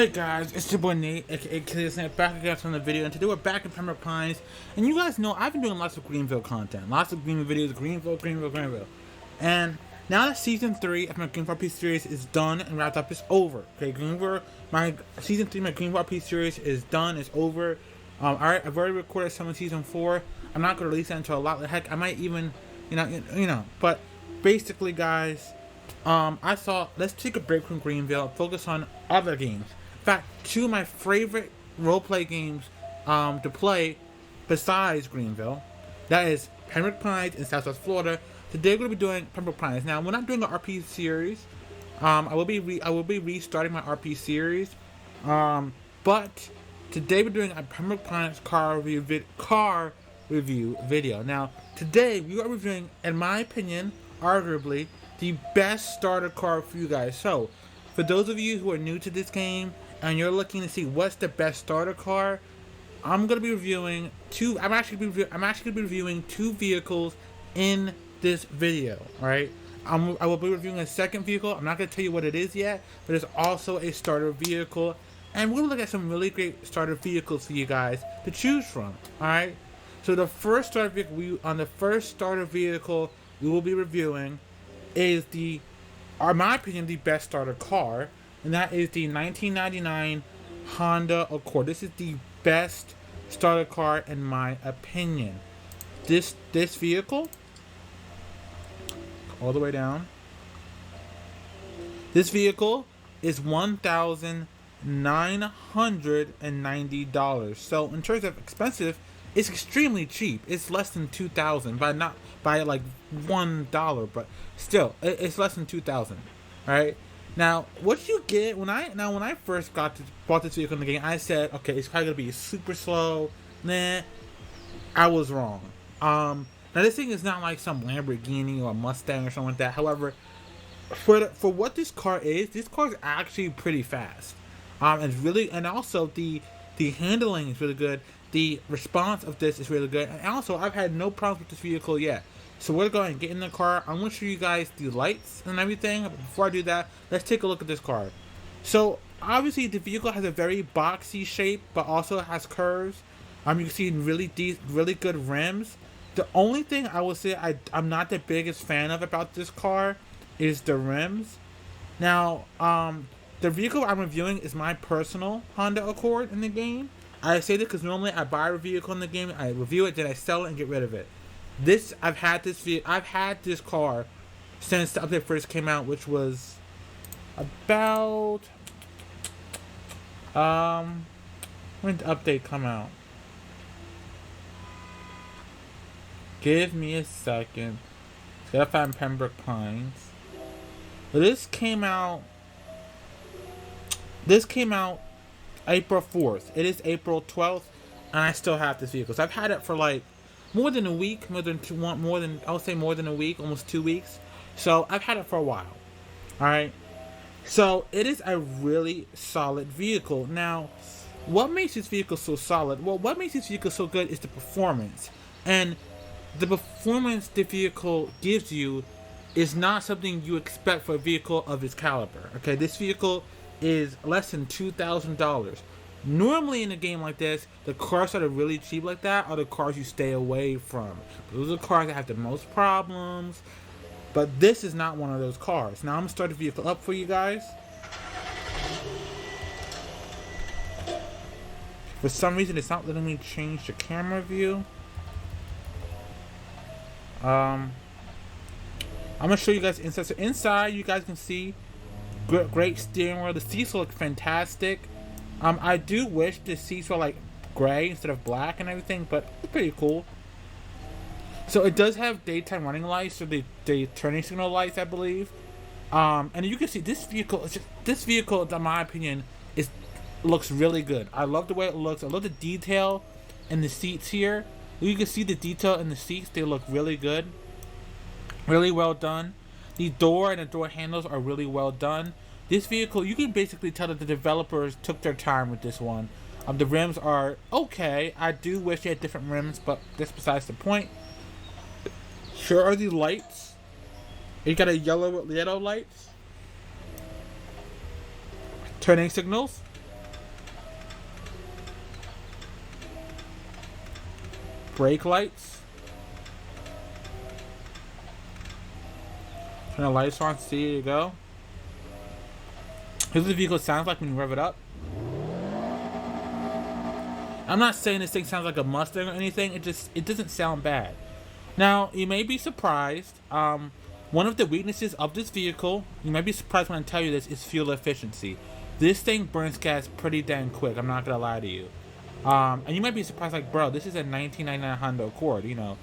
Hey guys, it's your boy Nate, aka Snap, back again from the video, and today we're back in Pembroke Pines, and you guys know I've been doing lots of Greenville content, lots of Greenville videos, Greenville, and now that season 3 of my Greenville RP series is done and wrapped up, it's over. Okay, my season 3 of my Greenville RP series is done, it's over. Alright, I've already recorded some of season 4. I'm not gonna release that until a lot. Heck, I might even, but basically, guys. I thought, let's take a break from Greenville, focus on other games. In fact, two of my favorite roleplay games to play besides Greenville, that is Pembroke Pines in Southwest Florida. Today we're going to be doing Pembroke Pines. Now, we're not doing an RP series. I will be restarting my RP series. But today we're doing a Pembroke Pines car review video. Now, today we are reviewing, in my opinion, arguably the best starter car for you guys. So, for those of you who are new to this game and you're looking to see what's the best starter car, I'm gonna be reviewing two. I'm actually gonna be reviewing two vehicles in this video. All right. I will be reviewing a second vehicle. I'm not gonna tell you what it is yet, but it's also a starter vehicle, and we're gonna look at some really great starter vehicles for you guys to choose from. All right. So the first starter vehicle we will be reviewing is in my opinion, the best starter car, and that is the 1999 Honda Accord. This is the best starter car in my opinion. This vehicle, all the way down. This vehicle is $1,990. So in terms of expensive, it's extremely cheap. It's less than $2,000 by like $1, but still, it's less than $2,000. All right. Now, what you get when I first bought this vehicle in the game, I said, okay, it's probably gonna be super slow. Nah, I was wrong. Now this thing is not like some Lamborghini or a Mustang or something like that. However, for what this car is actually pretty fast. And also the handling is really good. The response of this is really good, and also I've had no problems with this vehicle yet. So we're going to get in the car. I'm going to show you guys the lights and everything. But before I do that, let's take a look at this car. So obviously the vehicle has a very boxy shape, but also has curves. You can see really good rims. The only thing I will say I'm not the biggest fan of about this car is the rims. Now, the vehicle I'm reviewing is my personal Honda Accord in the game. I say this because normally I buy a vehicle in the game, I review it, then I sell it and get rid of it. I've had this car since the update first came out, which was about when did the update come out? Give me a second. Gotta find Pembroke Pines. But this came out April 4th. It is April 12th, and I still have this vehicle. So I've had it for like more than a week, more than a week, almost 2 weeks. So I've had it for a while. Alright. So it is a really solid vehicle. Now, what makes this vehicle so solid? Well, what makes this vehicle so good is the performance. And the performance the vehicle gives you is not something you expect for a vehicle of its caliber. Okay, this vehicle is less than $2,000. Normally in a game like this, the cars that are really cheap like that are the cars you stay away from. Those are the cars that have the most problems. But this is not one of those cars. Now I'm gonna start the vehicle up for you guys. For some reason, it's not letting me change the camera view. I'm gonna show you guys inside. So inside, you guys can see great steering wheel. The seats look fantastic. I do wish the seats were like gray instead of black and everything, but it's pretty cool. So it does have daytime running lights, or the turning signal lights, I believe. And you can see this vehicle, in my opinion, looks really good. I love the way it looks. I love the detail in the seats here. You can see the detail in the seats. They look really good. Really well done. The door and the door handles are really well done. This vehicle, you can basically tell that the developers took their time with this one. The rims are okay. I do wish they had different rims, but that's besides the point. Here are the lights. You got a yellow lights. Turning signals. Brake lights. Turn the lights on, see, here you go. Here's what the vehicle sounds like when you rev it up. I'm not saying this thing sounds like a Mustang or anything, it doesn't sound bad. Now, you may be surprised, one of the weaknesses of this vehicle, you may be surprised when I tell you this, is fuel efficiency. This thing burns gas pretty dang quick, I'm not gonna lie to you. And you might be surprised, like, bro, this is a 1999 Honda Accord, you know.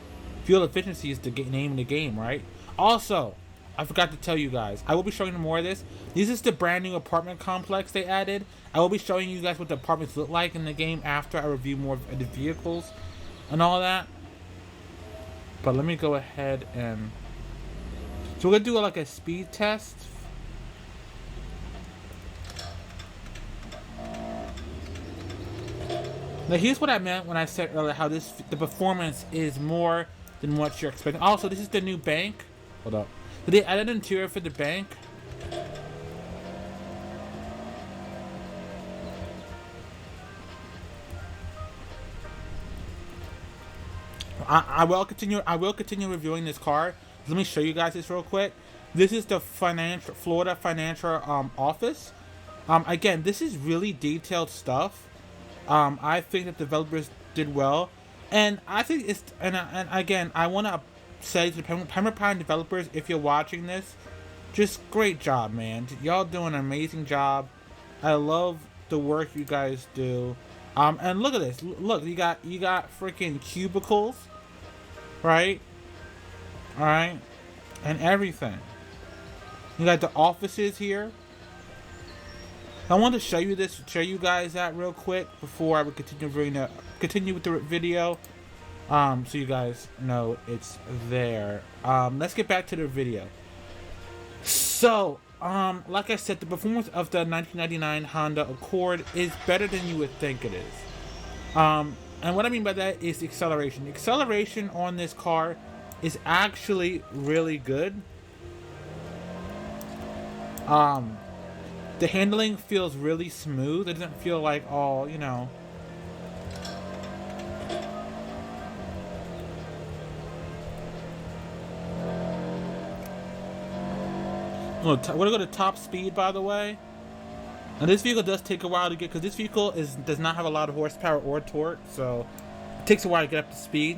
Fuel efficiency is the name of the game, right? Also, I forgot to tell you guys, I will be showing you more of this. This is the brand new apartment complex they added. I will be showing you guys what the apartments look like in the game after I review more of the vehicles and all that. But let me go ahead and... So we're going to do like a speed test. Now here's what I meant when I said earlier how the performance is more than what you're expecting. Also, this is the new bank. Hold up. Did they add an interior for the bank? I will continue reviewing this car. Let me show you guys this real quick. This is the Florida financial office. Again, this is really detailed stuff. I think that developers did well, and I think it's and again, I want to say to the Pembroke Pines developers, if you're watching this, just great job, man. Y'all doing an amazing job. I love the work you guys do. And look at this. Look, you got freaking cubicles, right? All right, and everything. You got the offices here. I want to show you guys that real quick before I would continue with the video. So you guys know it's there. Let's get back to the video. So, like I said, the performance of the 1999 Honda Accord is better than you would think it is. And what I mean by that is acceleration. The acceleration on this car is actually really good. The handling feels really smooth. It doesn't feel like all, you know. We're gonna go to top speed, by the way. And this vehicle does take a while to get, because this vehicle does not have a lot of horsepower or torque, so it takes a while to get up to speed.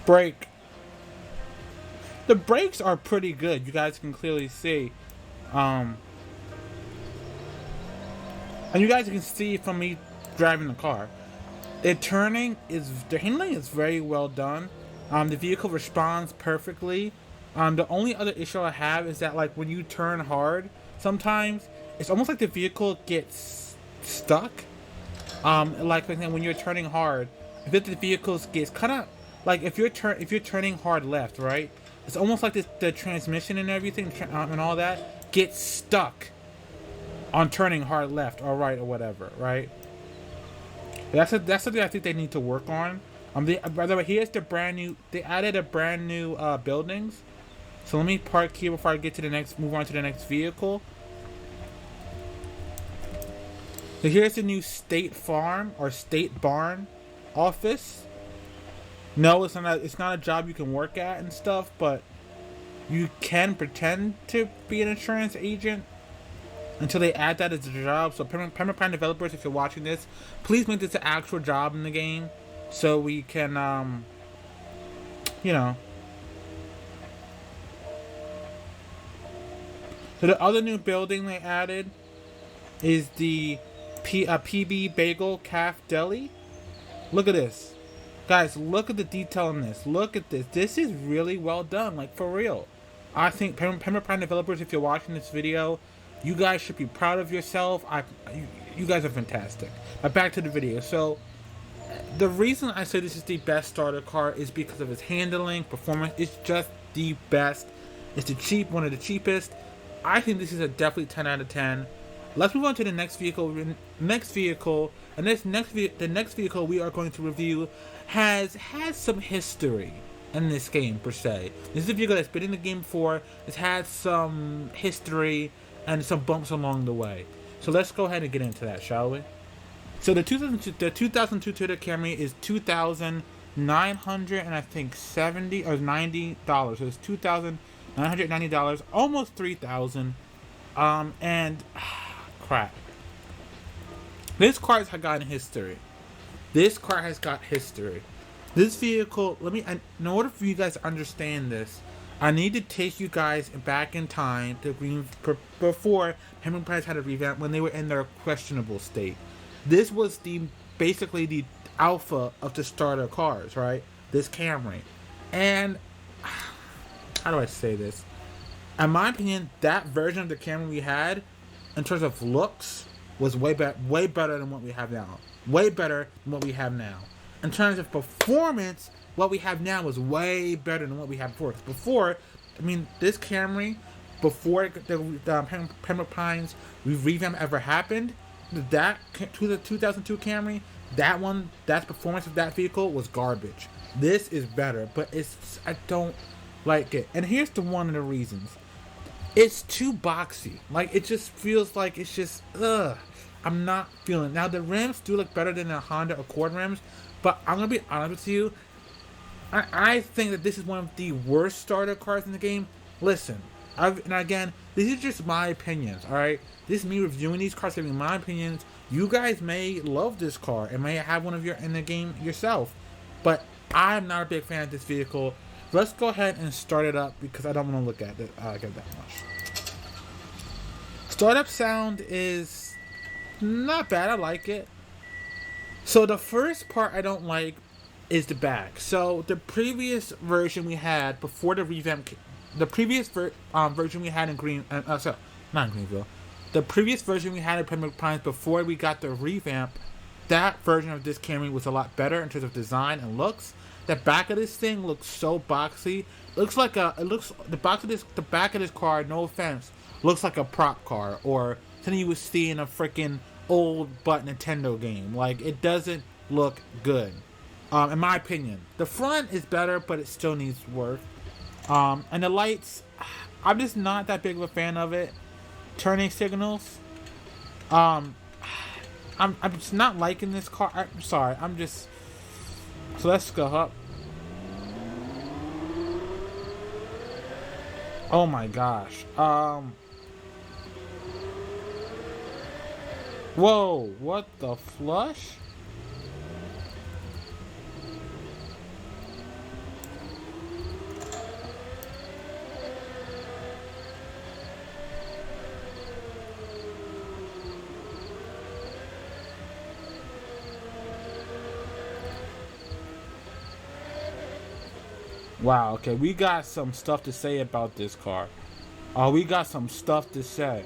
Brake. The brakes are pretty good. You guys can clearly see. And you guys can see from me driving the car. The handling is very well done. The vehicle responds perfectly. The only other issue I have is that, like, when you turn hard, sometimes it's almost like the vehicle gets stuck. Like when you're turning hard, if the vehicle gets kind of like if you're turning hard left, right? It's almost like the transmission and everything and all that gets stuck on turning hard left or right or whatever, right? That's something I think they need to work on. By the way, here's the brand new. They added a brand new buildings. So let me park here before I move on to the next vehicle. So here's the new State Farm or State Barn office. No, it's not a job you can work at and stuff, but you can pretend to be an insurance agent until they add that as a job. So Pembroke Pines developers, if you're watching this, please make this an actual job in the game, so we can, you know. So the other new building they added is the PB Bagel Calf Deli. Look at this. Guys, look at the detail in this. Look at this. This is really well done, like, for real. I think Pembroke Pines developers, if you're watching this video, you guys should be proud of yourself. You guys are fantastic. But back to the video. So, the reason I say this is the best starter car is because of its handling, performance. It's just the best. It's one of the cheapest. I think this is a definitely 10 out of 10. Let's move on to the next vehicle. And the next vehicle we are going to review has some history. in this game per se. This is a vehicle that's been in the game before. It's had some history and some bumps along the way. So let's go ahead and get into that, shall we? So the 2002 Toyota Camry is $2,900 and I think $90. So it's $2,990, almost $3,000. And crap. This car has got history. This car has got history. This vehicle, in order for you guys to understand this, I need to take you guys back in time to before Pembroke Pines had a revamp when they were in their questionable state. This was basically the alpha of the starter cars, right? This Camry. And how do I say this? In my opinion, that version of the Camry we had, in terms of looks, was way better than what we have now. Way better than what we have now. In terms of performance, what we have now is way better than what we had before. Before, this Camry, before the Pembroke Pines revamp ever happened, the 2002 Camry, that performance of that vehicle was garbage. This is better, but I don't like it. And here's one of the reasons. It's too boxy. Like, it just feels like it's just, I'm not feeling it. Now, the rims do look better than the Honda Accord rims, but I'm going to be honest with you. I think that this is one of the worst starter cars in the game. Listen, and again, this is just my opinions, alright? This is me reviewing these cars, giving my opinions. You guys may love this car and may have one of your in the game yourself, but I'm not a big fan of this vehicle. Let's go ahead and start it up because I don't want to look at it that much. Startup sound is not bad. I like it. So the first part I don't like is the back. So the previous version we had before the revamp, the previous version we had in not in Greenville, the previous version we had in Pembroke Pines before we got the revamp, that version of this Camry was a lot better in terms of design and looks. The back of this thing looks so boxy. The back of this car, no offense, looks like a prop car or something you would see in a freaking old Nintendo game. Like, it doesn't look good, in my opinion. The front is better, but it still needs work. And the lights, I'm just not that big of a fan of it. Turning signals, I'm just not liking this car. I'm sorry. So let's go up. Oh my gosh. Whoa, what the flush? Wow, okay, we got some stuff to say about this car. We got some stuff to say.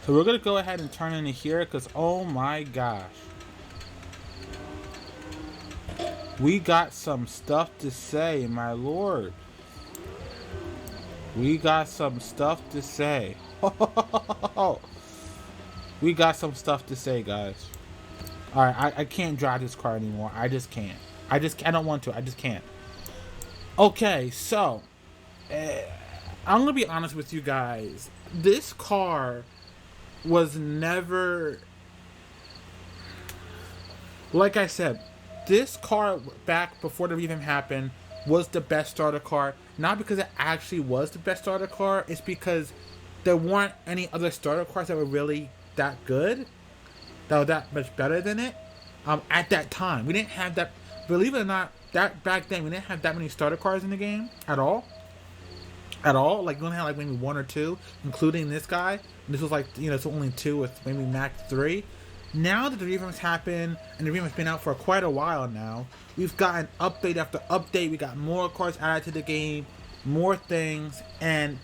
So we're gonna go ahead and turn into here because, oh my gosh. We got some stuff to say, my lord. We got some stuff to say. We got some stuff to say, guys. Alright, I can't drive this car anymore. I just can't. I don't want to. I just can't. Okay, so I'm gonna be honest with you guys. This car was never, like I said, this car back before the revamp happened was the best starter car. Not because it actually was the best starter car. It's because there weren't any other starter cars that were really that good, that were that much better than it. At that time, we didn't have that. Believe it or not, that back then we didn't have that many starter cars in the game at all. At all, like we only had like maybe one or two, including this guy. And this was like, it's only two with maybe max 3. Now that the revamp's happened and the revamp's been out for quite a while now, we've gotten update after update. We got more cars added to the game, more things, and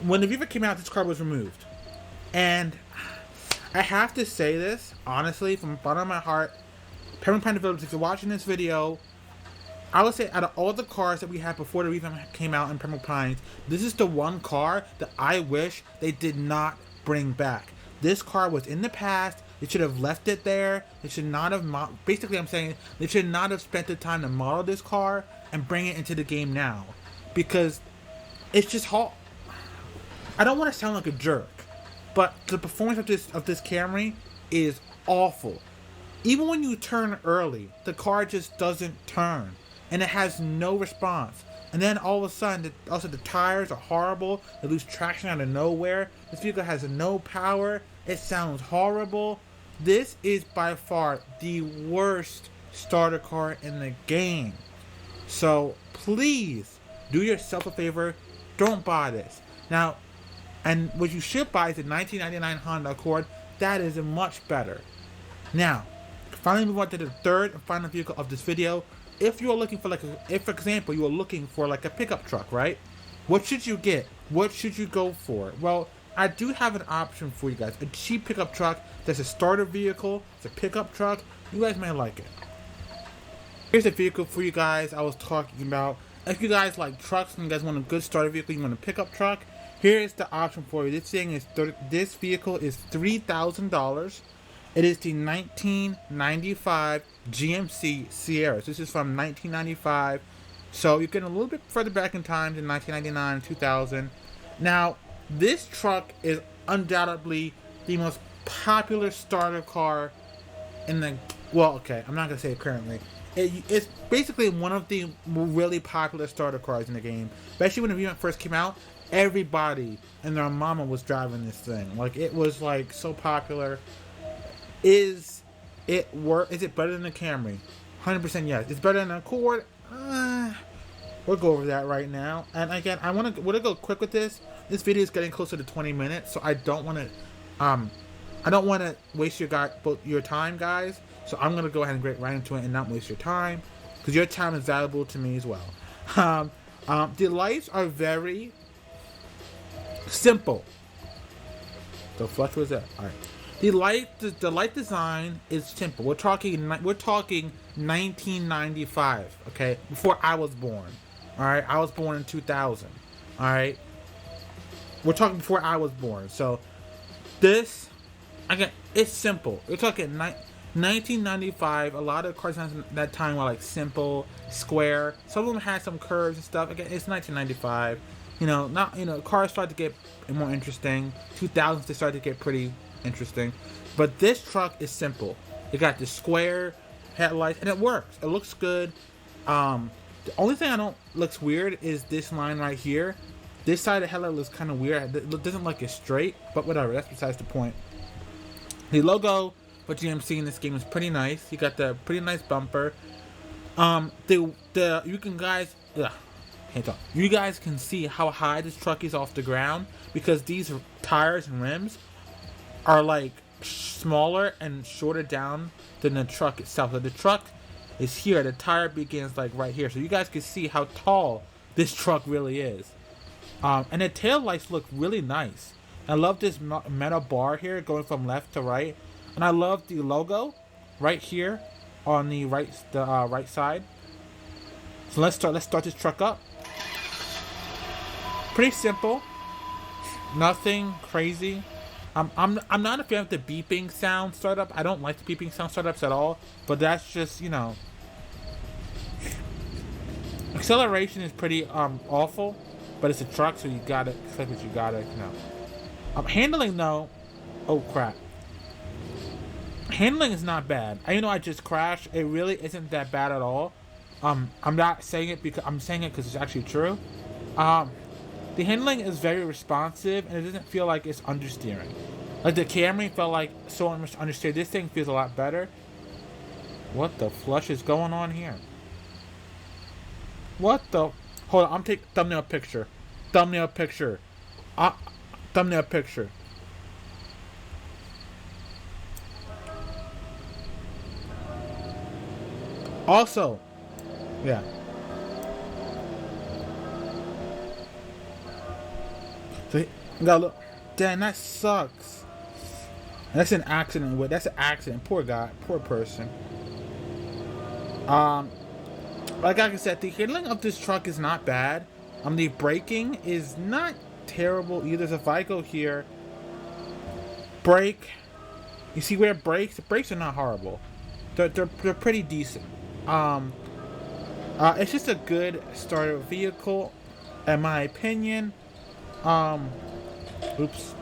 when the revamp came out, this car was removed. And I have to say this honestly from the bottom of my heart, Pembroke Pines developers, if you're watching this video, I would say out of all the cars that we had before the revamp came out in Pembroke Pines, this is the one car that I wish they did not bring back. This car was in the past. They should have left it there. They should not have, basically I'm saying, they should not have spent the time to model this car and bring it into the game now. Because it's just hard. I don't want to sound like a jerk, but the performance of this Camry is awful. Even when you turn early, the car just doesn't turn, and it has no response. And then all of a sudden, the tires are horrible. They lose traction out of nowhere. This vehicle has no power. It sounds horrible. This is by far the worst starter car in the game. So please do yourself a favor. Don't buy this. Now, and what you should buy is the 1999 Honda Accord. That is much better. Now, finally move on to the third and final vehicle of this video. If you're looking for if for example you are looking for like a pickup truck, right? What should you get? What should you go for? Well, I do have an option for you guys. A cheap pickup truck that's a starter vehicle. It's a pickup truck. You guys may like it. Here's a vehicle for you guys I was talking about. If you guys like trucks and you guys want a good starter vehicle, you want a pickup truck, here's the option for you. This vehicle is $3,000. It is the 1995 GMC Sierra. This is from 1995. So you're getting a little bit further back in time than 1999 and 2000. Now, this truck is undoubtedly the most popular starter car in the... Well, okay, I'm not going to say it currently. It's basically one of the really popular starter cars in the game. Especially when the Vivint first came out, everybody and their mama was driving this thing. Like, it was like so popular. Is it better than the Camry? 100% yes. It's better than the Accord. We'll go over that right now. And again, I want to go quick with this. This video is getting closer to 20 minutes, so I don't want to waste your time, guys. So I'm gonna go ahead and get right into it and not waste your time, because your time is valuable to me as well. The lights are very simple. The flush was that. All right. The light design is simple. We're talking 1995. Okay, before I was born. All right, I was born in 2000. All right, we're talking before I was born. So this, again, it's simple. We're talking 1995. A lot of cars at that time were like simple, square. Some of them had some curves and stuff. Again, it's 1995. Cars started to get more interesting. 2000s they started to get pretty interesting, but this truck is simple. It got the square headlights and it works. It looks good. The only thing looks weird is this line right here. This side of the headlight looks kind of weird. It doesn't look as straight, but whatever. That's besides the point. The logo for GMC in this game is pretty nice. You got the pretty nice bumper. You guys can see how high this truck is off the ground, because these tires and rims are like smaller and shorter down than the truck itself. So the truck is here, the tire begins like right here, so you guys can see how tall this truck really is. And the tail lights look really nice. I love this metal bar here going from left to right, and I love the logo right here on the right side. So let's start this truck up. Pretty simple, nothing crazy. I'm not a fan of the beeping sound startup. I don't like the beeping sound startups at all, but that's just, acceleration is pretty awful, but it's a truck, so you gotta expect what you gotta handling though, oh crap, handling is not bad. I just crashed. It really isn't that bad at all. I'm not saying it because I'm saying it because it's actually true. The handling is very responsive, and it doesn't feel like it's understeering. Like the Camry felt like so much understeer. This thing feels a lot better. What the flush is going on here? What the? Hold on, I'm taking thumbnail picture. Thumbnail picture. Thumbnail picture. Also, yeah. So you gotta look. Damn, that sucks. That's an accident. That's an accident. Poor guy. Poor person. Like I said, the handling of this truck is not bad. The braking is not terrible either. So if I go here, brake. You see where it brakes? The brakes are not horrible. They're pretty decent. It's just a good starter vehicle, in my opinion. Oops.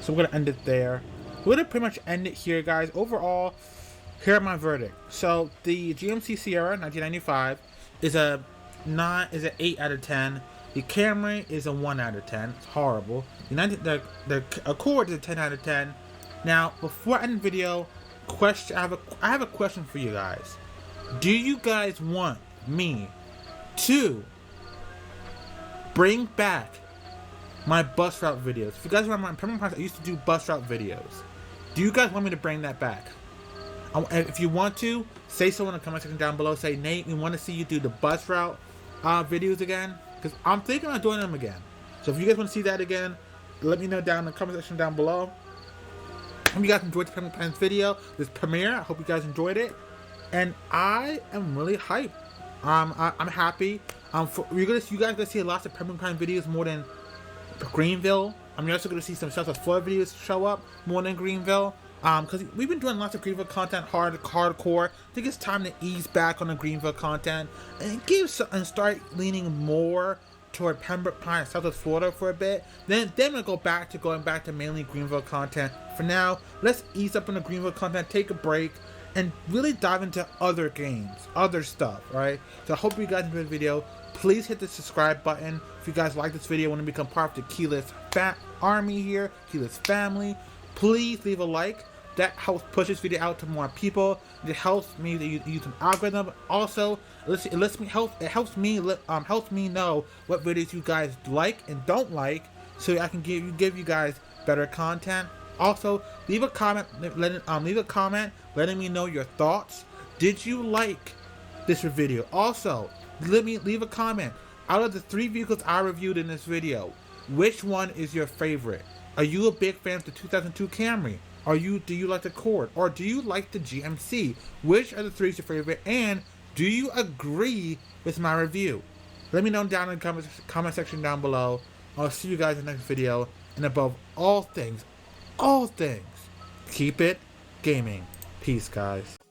So we're gonna end it there. We're gonna pretty much end it here, guys. Overall, here are my verdict. So the GMC Sierra 1995 is an 8 out of 10. The Camry is a 1 out of 10. It's horrible. The Accord is a 10 out of 10. Now, before I end the video, I have a question for you guys. Do you guys want me to bring back my bus route videos? If you guys remember, in Pembroke Pines, I used to do bus route videos. Do you guys want me to bring that back? If you want to, say so in the comment section down below. Say, Nate, we want to see you do the bus route videos again. Because I'm thinking of doing them again. So if you guys want to see that again, let me know down in the comment section down below. Hope you guys enjoyed the Pembroke Pines video, this premiere. I hope you guys enjoyed it. And I am really hyped. I'm happy. You guys gonna see lots of Pembroke Pines videos more than Greenville. I'm also gonna see some South Florida videos show up more than Greenville. Because we've been doing lots of Greenville content, hardcore. I think it's time to ease back on the Greenville content and start leaning more toward Pembroke Pines, South Florida for a bit. Then we'll going back to mainly Greenville content. For now, let's ease up on the Greenville content, take a break, and really dive into other games, other stuff, right? So I hope you guys enjoyed the video. Please hit the subscribe button if you guys like this video, want to become part of the Keyless Army here, Keyless family. Please leave a like. That helps push this video out to more people. It helps me to use an algorithm. Also, it helps me know what videos you guys like and don't like, so I can give you guys better content. Also, leave a comment letting me know your thoughts. Did you like this video? Also, leave a comment. Out of the 3 vehicles I reviewed in this video, which one is your favorite? Are you a big fan of the 2002 Camry? Do you like the Accord? Or do you like the GMC? Which of the 3 is your favorite? And do you agree with my review? Let me know down in the comment section down below. I'll see you guys in the next video. And above all things, keep it gaming. Peace, guys.